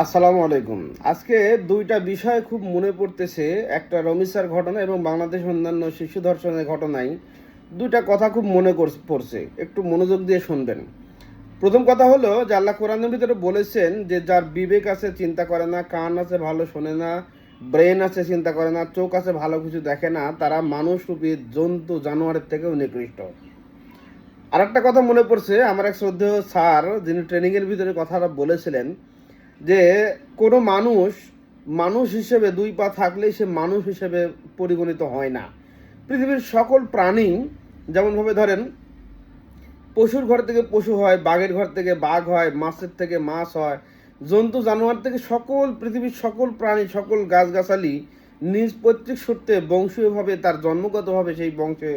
আসসালামু আলাইকুম। আজকে দুইটা বিষয় খুব মনে পড়তেছে, একটা রমিসার ঘটনা এবং বাংলাদেশ অন্যান্য শিশু ধর্ষণের ঘটনায় দুইটা কথা খুব পড়ছে, একটু মনোযোগ দিয়ে শুনবেন। প্রথম কথা হলো যে আল্লাহ কোরআনের ভিতরে বলেছেন যে যার বিবেক আছে চিন্তা করে না, কান আছে ভালো শোনে না, ব্রেন আছে চিন্তা করে না, চোখ আছে ভালো কিছু দেখে না, তারা মানুষ রূপী জন্তু জানোয়ারের থেকেও নিকৃষ্ট। আর একটা কথা মনে পড়ছে, আমার এক শ্রদ্ধেয় স্যার যিনি ট্রেনিংয়ের ভিতরে কথাটা বলেছিলেন যে কোনো মানুষ মানুষ হিসেবে দুই পা থাকলেই সে মানুষ হিসেবে পরিগণিত হয় না। পৃথিবীর সকল প্রাণী, যেমনভাবে ধরেন পশুর ঘর থেকে পশু হয়, বাঘের ঘর থেকে বাঘ হয়, মাছের থেকে মাছ হয়, জন্তু জানোয়ার থেকে পৃথিবীর সকল প্রাণী, সকল গাছগাছালি নিজ পৈতৃক সূত্রে বংশীয়ভাবে তার জন্মগতভাবে সেই বংশে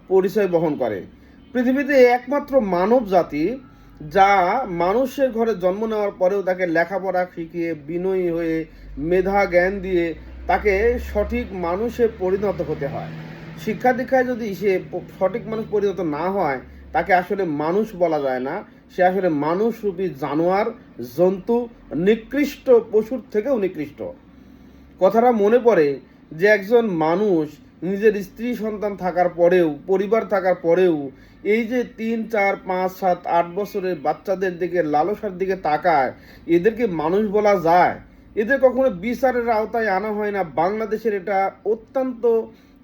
পরিচয় বহন করে। পৃথিবীতে একমাত্র মানব জাতি যা মানুষের ঘরে জন্ম নেওয়ার পরেও তাকে লেখাপড়া শিখিয়ে বিনয়ী হয়ে মেধা জ্ঞান দিয়ে তাকে সঠিক মানুষে পরিণত হতে হয়। শিক্ষা দীক্ষায় যদি সে সঠিক মানুষ পরিণত না হয়, তাকে আসলে মানুষ বলা যায় না, সে আসলে মানুষরূপী জানোয়ার, জন্তু, নিকৃষ্ট, পশুর থেকেও নিকৃষ্ট। কথাটা মনে পড়ে যে একজন মানুষ নিজের স্ত্রী সন্তান থাকার পরেও, পরিবার থাকার পরেও, এই যে 3, 4, 5, 7, 8 বছরের বাচ্চাদের দিকে, লালসার দিকে তাকায়, এদেরকে মানুষ বলা যায়? এদের কখনো বিচারের আওতায় আনা হয় না। বাংলাদেশের এটা অত্যন্ত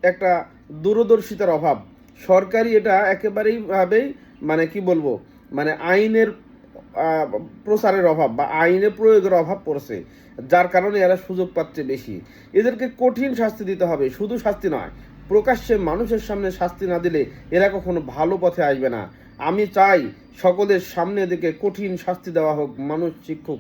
একটা দূরদর্শিতার অভাব। সরকারি এটা একেবারেই ভাবেই মানে কি বলবো, মানে আইনের প্রচারের অভাব বা আইনের প্রয়োগের অভাব পড়ছে, যার কারণে এরা সুযোগ পাচ্ছে বেশি। এদেরকে কঠিন শাস্তি দিতে হবে, শুধু শাস্তি নয়, প্রকাশ্যে মানুষের সামনে শাস্তি না দিলে এরা কখনো ভালো পথে আসবে না। আমি চাই সকলের সামনে এদেরকে কঠিন শাস্তি দেওয়া হোক, মানুষ শিক্ষক।